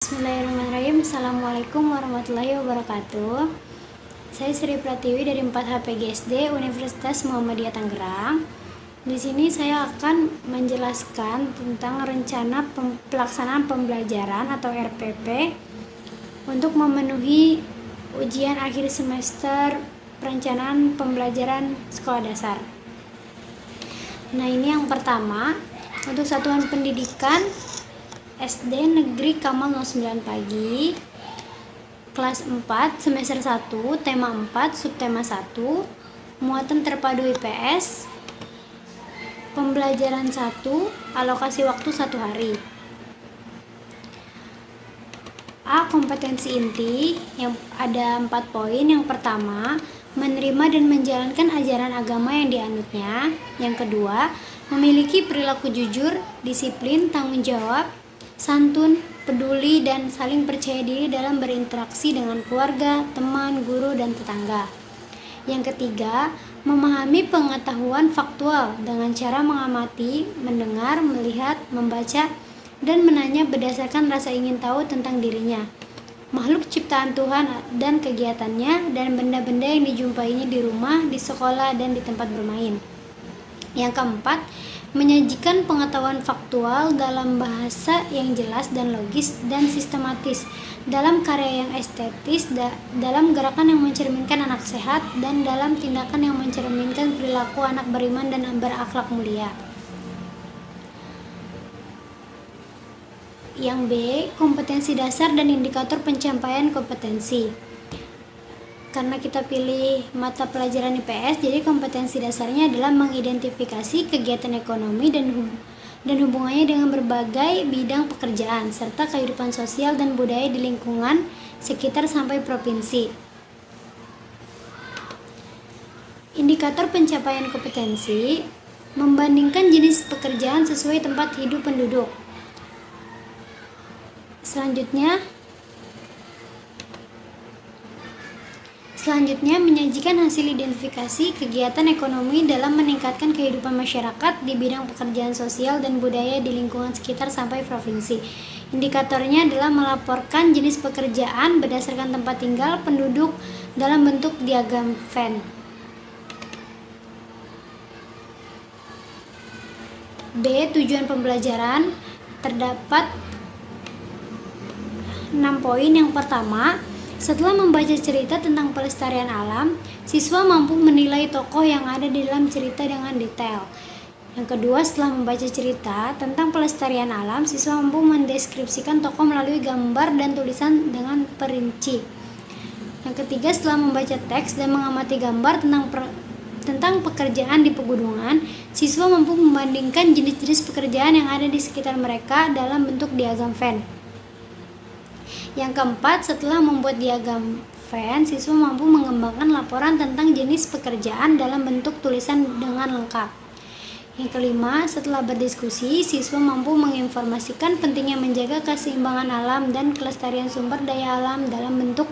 Bismillahirrahmanirrahim. Assalamualaikum warahmatullahi wabarakatuh. Saya Sri Pratiwi dari 4HPGSD Universitas Muhammadiyah Tangerang. Di sini saya akan menjelaskan tentang rencana pelaksanaan pembelajaran atau RPP untuk memenuhi ujian akhir semester perencanaan pembelajaran sekolah dasar. Nah, ini yang pertama, untuk satuan pendidikan SD Negeri Kamal 09 Pagi, kelas 4, semester 1, tema 4, subtema 1, muatan terpadu IPS, pembelajaran 1, alokasi waktu 1 hari. A. Kompetensi inti, yang ada 4 poin. Yang pertama, menerima dan menjalankan ajaran agama yang dianutnya. Yang kedua, memiliki perilaku jujur, disiplin, tanggung jawab, santun, peduli, dan saling percaya diri dalam berinteraksi dengan keluarga, teman, guru, dan tetangga. Yang ketiga, memahami pengetahuan faktual dengan cara mengamati, mendengar, melihat, membaca, dan menanya berdasarkan rasa ingin tahu tentang dirinya, makhluk ciptaan Tuhan dan kegiatannya, dan benda-benda yang dijumpainya di rumah, di sekolah, dan di tempat bermain. Yang keempat, menyajikan pengetahuan faktual dalam bahasa yang jelas dan logis dan sistematis, dalam karya yang estetis, dalam gerakan yang mencerminkan anak sehat, dan dalam tindakan yang mencerminkan perilaku anak beriman dan berakhlak mulia. Yang B, kompetensi dasar dan indikator pencapaian kompetensi. Karena kita pilih mata pelajaran IPS, jadi kompetensi dasarnya adalah mengidentifikasi kegiatan ekonomi dan hubungannya dengan berbagai bidang pekerjaan serta kehidupan sosial dan budaya di lingkungan sekitar sampai provinsi. Indikator pencapaian kompetensi membandingkan jenis pekerjaan sesuai tempat hidup penduduk. Selanjutnya, menyajikan hasil identifikasi kegiatan ekonomi dalam meningkatkan kehidupan masyarakat di bidang pekerjaan sosial dan budaya di lingkungan sekitar sampai provinsi. Indikatornya adalah melaporkan jenis pekerjaan berdasarkan tempat tinggal penduduk dalam bentuk diagram Venn. B. Tujuan pembelajaran. Terdapat 6 poin. Yang pertama, setelah membaca cerita tentang pelestarian alam, siswa mampu menilai tokoh yang ada di dalam cerita dengan detail. Yang kedua, setelah membaca cerita tentang pelestarian alam, siswa mampu mendeskripsikan tokoh melalui gambar dan tulisan dengan perinci. Yang ketiga, setelah membaca teks dan mengamati gambar tentang pekerjaan di pegunungan, siswa mampu membandingkan jenis-jenis pekerjaan yang ada di sekitar mereka dalam bentuk diagram Venn. Yang keempat, setelah membuat diagram Venn, siswa mampu mengembangkan laporan tentang jenis pekerjaan dalam bentuk tulisan dengan lengkap. Yang kelima, setelah berdiskusi, siswa mampu menginformasikan pentingnya menjaga keseimbangan alam dan kelestarian sumber daya alam dalam bentuk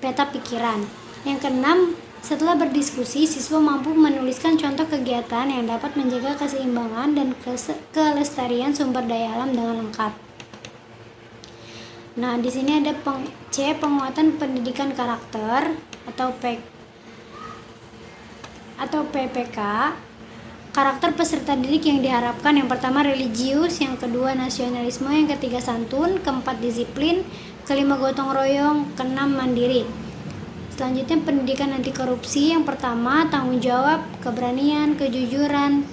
peta pikiran. Yang keenam, setelah berdiskusi, siswa mampu menuliskan contoh kegiatan yang dapat menjaga keseimbangan dan kelestarian sumber daya alam dengan lengkap. Nah, di sini ada C, penguatan pendidikan karakter atau PPK. Karakter peserta didik yang diharapkan, yang pertama religius, yang kedua nasionalisme, yang ketiga santun, keempat disiplin, kelima gotong royong, keenam mandiri. Selanjutnya pendidikan anti korupsi, yang pertama tanggung jawab, keberanian, kejujuran.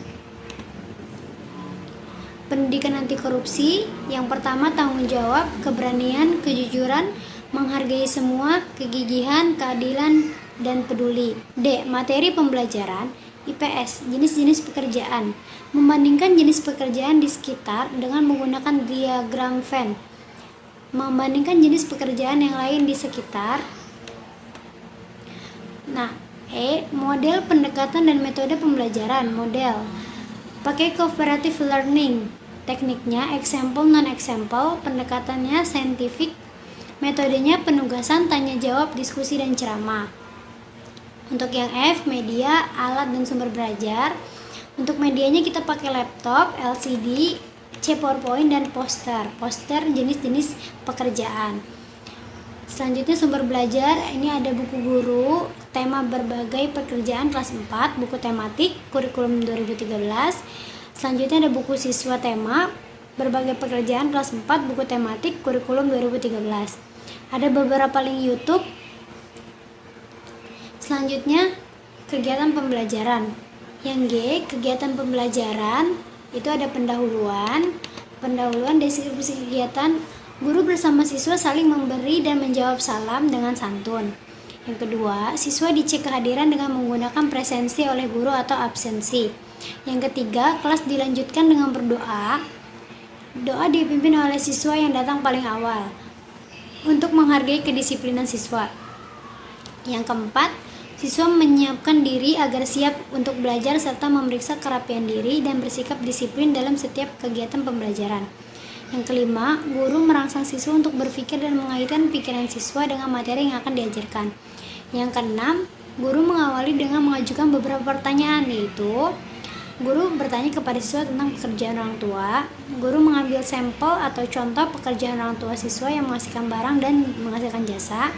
Pendidikan anti korupsi, yang pertama tanggung jawab, keberanian, kejujuran, menghargai semua, kegigihan, keadilan, dan peduli. D. Materi pembelajaran IPS, jenis-jenis pekerjaan. Membandingkan jenis pekerjaan di sekitar dengan menggunakan diagram Venn. Membandingkan jenis pekerjaan yang lain di sekitar. Nah, E. Model pendekatan dan metode pembelajaran. Model pakai cooperative learning, tekniknya example non-example, pendekatannya scientific, metodenya penugasan, tanya jawab, diskusi, dan ceramah. Untuk yang F, media, alat, dan sumber belajar. Untuk medianya kita pakai laptop, LCD, C. PowerPoint dan poster. Poster jenis-jenis pekerjaan. Selanjutnya sumber belajar, ini ada buku guru, tema berbagai pekerjaan kelas 4, buku tematik, kurikulum 2013. Selanjutnya ada buku siswa tema, berbagai pekerjaan kelas 4, buku tematik, kurikulum 2013. Ada beberapa link YouTube. Selanjutnya kegiatan pembelajaran. Yang G, kegiatan pembelajaran, itu ada pendahuluan deskripsi kegiatan. Guru bersama siswa saling memberi dan menjawab salam dengan santun. Yang kedua, siswa dicek kehadiran dengan menggunakan presensi oleh guru atau absensi. Yang ketiga, kelas dilanjutkan dengan berdoa. Doa dipimpin oleh siswa yang datang paling awal untuk menghargai kedisiplinan siswa. Yang keempat, siswa menyiapkan diri agar siap untuk belajar serta memeriksa kerapian diri dan bersikap disiplin dalam setiap kegiatan pembelajaran. Yang kelima, guru merangsang siswa untuk berpikir dan mengaitkan pikiran siswa dengan materi yang akan diajarkan. Yang keenam, guru mengawali dengan mengajukan beberapa pertanyaan, yaitu guru bertanya kepada siswa tentang pekerjaan orang tua. Guru mengambil sampel atau contoh pekerjaan orang tua siswa yang menghasilkan barang dan menghasilkan jasa.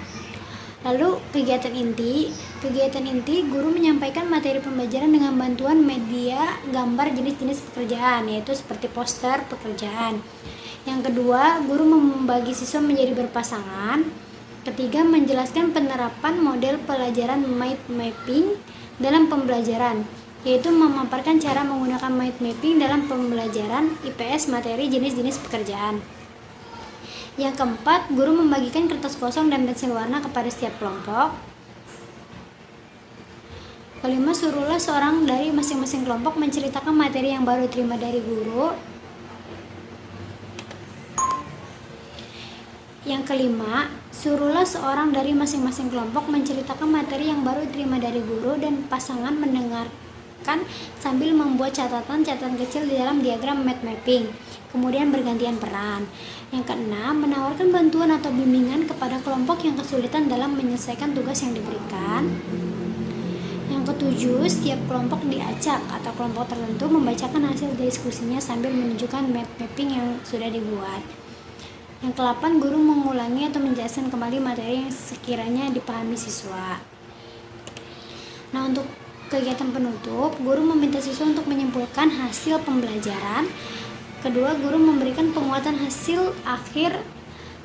Lalu kegiatan inti, guru menyampaikan materi pembelajaran dengan bantuan media gambar jenis-jenis pekerjaan, yaitu seperti poster pekerjaan. Yang kedua, guru membagi siswa menjadi berpasangan. Ketiga, menjelaskan penerapan model pelajaran mind mapping dalam pembelajaran, yaitu memaparkan cara menggunakan mind mapping dalam pembelajaran IPS materi jenis-jenis pekerjaan. Yang keempat, guru membagikan kertas kosong dan pensil warna kepada setiap kelompok. Kelima, suruhlah seorang dari masing-masing kelompok menceritakan materi yang baru terima dari guru. Yang kelima, suruhlah seorang dari masing-masing kelompok menceritakan materi yang baru terima dari guru dan pasangan mendengarkan sambil membuat catatan-catatan kecil di dalam diagram mind mapping. Kemudian bergantian peran. Yang keenam, menawarkan bantuan atau bimbingan kepada kelompok yang kesulitan dalam menyelesaikan tugas yang diberikan. Yang ketujuh, setiap kelompok diacak atau kelompok tertentu membacakan hasil diskusinya sambil menunjukkan mind mapping yang sudah dibuat. Yang ke-8, guru mengulangi atau menjelaskan kembali materi yang sekiranya dipahami siswa. Nah, untuk kegiatan penutup, guru meminta siswa untuk menyimpulkan hasil pembelajaran. Kedua, guru memberikan penguatan hasil akhir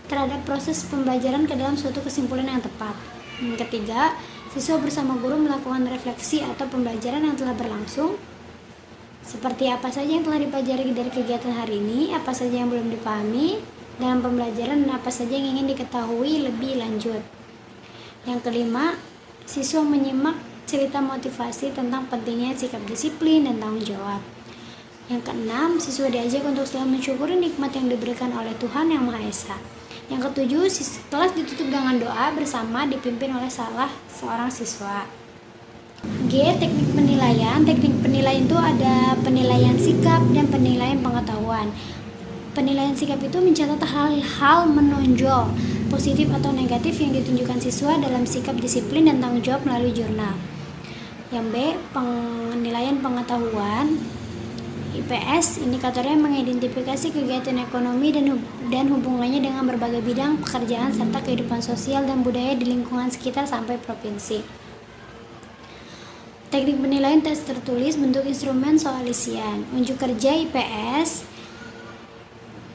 terhadap proses pembelajaran ke dalam suatu kesimpulan yang tepat. Yang ketiga, siswa bersama guru melakukan refleksi atau pembelajaran yang telah berlangsung. Seperti apa saja yang telah dipelajari dari kegiatan hari ini, apa saja yang belum dipahami dalam pembelajaran, dan apa saja yang ingin diketahui lebih lanjut. Yang kelima, siswa menyimak cerita motivasi tentang pentingnya sikap disiplin dan tanggung jawab. Yang keenam, siswa diajak untuk selalu mensyukuri nikmat yang diberikan oleh Tuhan Yang Maha Esa. Yang ketujuh, kelas ditutup dengan doa bersama dipimpin oleh salah seorang siswa. G. Teknik penilaian. Teknik penilaian itu ada penilaian sikap dan penilaian pengetahuan. Penilaian sikap itu mencatat hal-hal menonjol, positif atau negatif yang ditunjukkan siswa dalam sikap disiplin dan tanggung jawab melalui jurnal. Yang B. Penilaian pengetahuan. IPS, indikatornya mengidentifikasi kegiatan ekonomi dan hubungannya dengan berbagai bidang pekerjaan serta kehidupan sosial dan budaya di lingkungan sekitar sampai provinsi. Teknik penilaian tes tertulis, bentuk instrumen soal isian. Unjuk kerja IPS.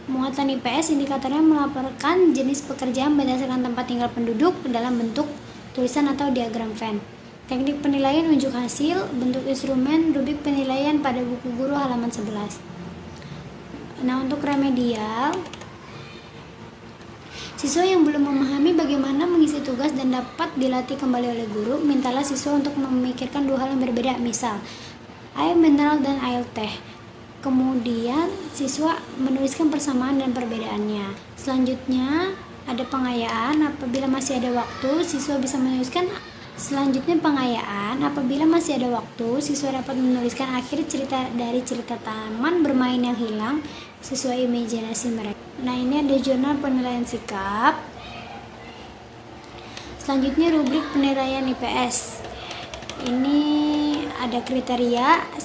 Muatan IPS, indikatornya melaporkan jenis pekerjaan berdasarkan tempat tinggal penduduk dalam bentuk tulisan atau diagram Venn. Teknik penilaian unjuk hasil, bentuk instrumen, rubrik penilaian pada buku guru halaman 11. Nah, untuk remedial, siswa yang belum memahami bagaimana mengisi tugas dan dapat dilatih kembali oleh guru, mintalah siswa untuk memikirkan dua hal yang berbeda, misal air mineral dan air teh. Kemudian siswa menuliskan persamaan dan perbedaannya. Selanjutnya ada pengayaan. Apabila masih ada waktu, siswa bisa menuliskan. Selanjutnya pengayaan. Apabila masih ada waktu, siswa dapat menuliskan akhir cerita dari cerita taman bermain yang hilang sesuai imajinasi mereka. Nah, ini ada jurnal penilaian sikap. Selanjutnya rubrik penilaian IPS. Ini ada kriteria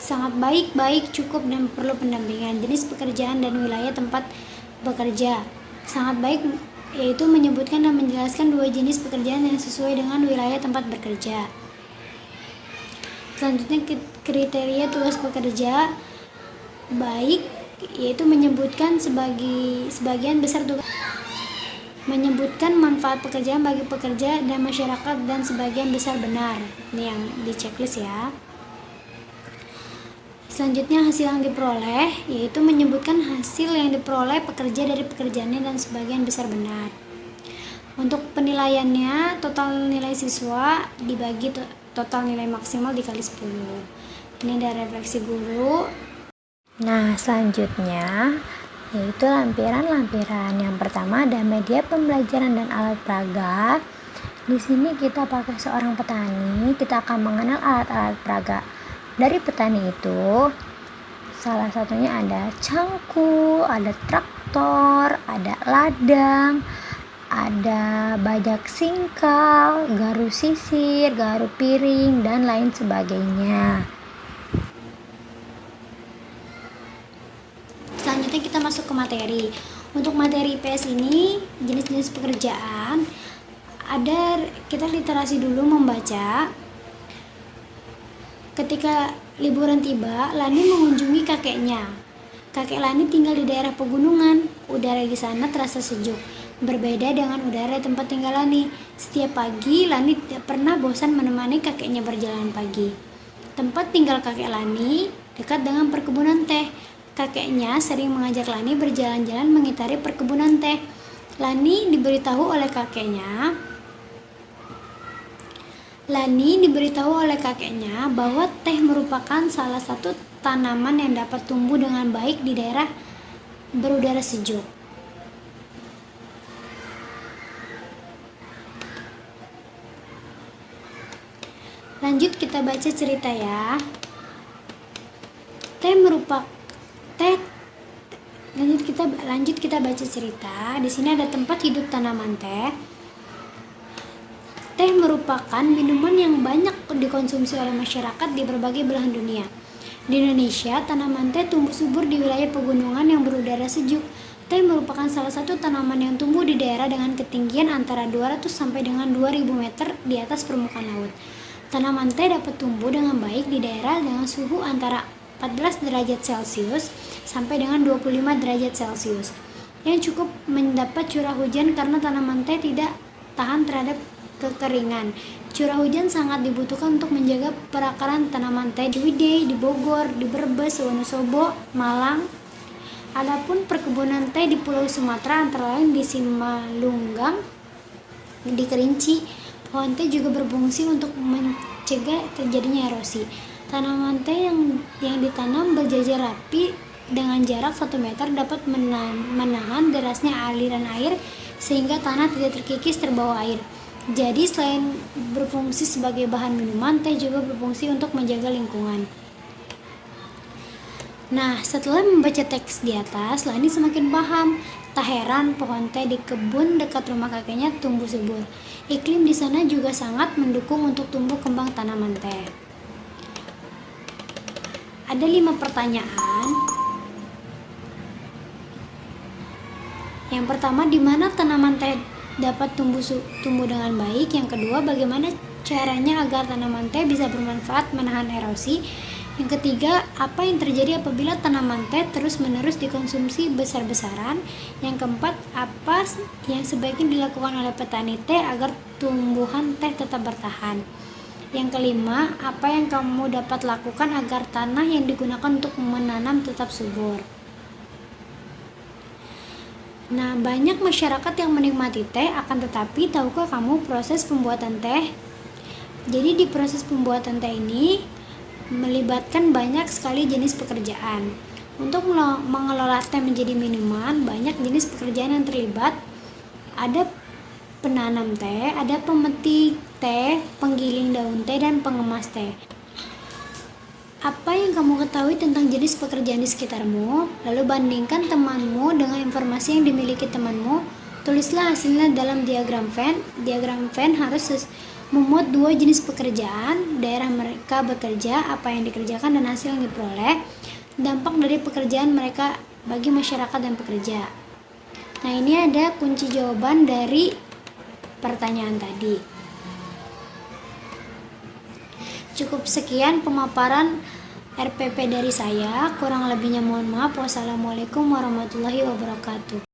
sangat baik, cukup, dan perlu pendampingan. Jenis pekerjaan dan wilayah tempat bekerja. Sangat baik yaitu menyebutkan dan menjelaskan dua jenis pekerjaan yang sesuai dengan wilayah tempat bekerja. Selanjutnya kriteria tugas pekerja baik yaitu menyebutkan sebagian besar tugas, menyebutkan manfaat pekerjaan bagi pekerja dan masyarakat dan sebagian besar benar. Ini yang di checklist ya. Selanjutnya hasil yang diperoleh yaitu menyebutkan hasil yang diperoleh pekerja dari pekerjaannya dan sebagian besar benar. Untuk penilaiannya, total nilai siswa dibagi total nilai maksimal dikali 10. Ini dari refleksi guru. Nah, selanjutnya yaitu lampiran-lampiran. Yang pertama ada media pembelajaran dan alat peraga. Di sini kita pakai seorang petani, kita akan mengenal alat-alat peraga. Dari petani itu salah satunya ada cangkul, ada traktor, ada ladang, ada bajak singkal, garu sisir, garu piring, dan lain sebagainya. Selanjutnya kita masuk ke materi. Untuk materi IPS ini jenis-jenis pekerjaan ada, kita literasi dulu membaca. Ketika liburan tiba, Lani mengunjungi kakeknya. Kakek Lani tinggal di daerah pegunungan. Udara di sana terasa sejuk, berbeda dengan udara tempat tinggal Lani. Setiap pagi, Lani tidak pernah bosan menemani kakeknya berjalan pagi. Tempat tinggal kakek Lani dekat dengan perkebunan teh. Kakeknya sering mengajak Lani berjalan-jalan mengitari perkebunan teh. Lani diberitahu oleh kakeknya bahwa teh merupakan salah satu tanaman yang dapat tumbuh dengan baik di daerah berudara sejuk. Lanjut kita baca cerita ya. Lanjut kita baca cerita. Di sini ada tempat hidup tanaman teh. Teh merupakan minuman yang banyak dikonsumsi oleh masyarakat di berbagai belahan dunia. Di Indonesia, tanaman teh tumbuh subur di wilayah pegunungan yang berudara sejuk. Teh merupakan salah satu tanaman yang tumbuh di daerah dengan ketinggian antara 200 sampai dengan 2000 meter di atas permukaan laut. Tanaman teh dapat tumbuh dengan baik di daerah dengan suhu antara 14 derajat Celcius sampai dengan 25 derajat Celcius yang cukup mendapat curah hujan karena tanaman teh tidak tahan terhadap kekeringan. Curah hujan sangat dibutuhkan untuk menjaga perakaran tanaman teh di Widey, di Bogor, di Brebes, Wonosobo, Malang. Adapun perkebunan teh di Pulau Sumatera antara lain di Simalungang, di Kerinci, pohon teh juga berfungsi untuk mencegah terjadinya erosi. Tanaman teh yang ditanam berjajar rapi dengan jarak 1 meter dapat menahan derasnya aliran air sehingga tanah tidak terkikis terbawa air. Jadi selain berfungsi sebagai bahan minuman, teh juga berfungsi untuk menjaga lingkungan. Nah, setelah membaca teks di atas, Lani semakin paham. Tak heran pohon teh di kebun dekat rumah kakeknya tumbuh subur. Iklim di sana juga sangat mendukung untuk tumbuh kembang tanaman teh. Ada 5 pertanyaan. Yang pertama, di mana tanaman teh dapat tumbuh dengan baik? Yang kedua, bagaimana caranya agar tanaman teh bisa bermanfaat menahan erosi? Yang ketiga, apa yang terjadi apabila tanaman teh terus-menerus dikonsumsi besar-besaran? Yang keempat, apa yang sebaiknya dilakukan oleh petani teh agar tumbuhan teh tetap bertahan? Yang kelima, apa yang kamu dapat lakukan agar tanah yang digunakan untuk menanam tetap subur? Nah, banyak masyarakat yang menikmati teh, akan tetapi tahukah kamu proses pembuatan teh? Jadi di proses pembuatan teh ini melibatkan banyak sekali jenis pekerjaan. Untuk mengelola teh menjadi minuman, banyak jenis pekerjaan yang terlibat. Ada penanam teh, ada pemetik teh, penggiling daun teh, dan pengemas teh. Apa yang kamu ketahui tentang jenis pekerjaan di sekitarmu? Lalu bandingkan temanmu dengan informasi yang dimiliki temanmu. Tulislah hasilnya dalam diagram Venn. Diagram Venn harus memuat dua jenis pekerjaan, daerah mereka bekerja, apa yang dikerjakan dan hasil yang diperoleh, dampak dari pekerjaan mereka bagi masyarakat dan pekerja. Nah, ini ada kunci jawaban dari pertanyaan tadi. Cukup sekian pemaparan RPP dari saya, kurang lebihnya mohon maaf. Wassalamualaikum warahmatullahi wabarakatuh.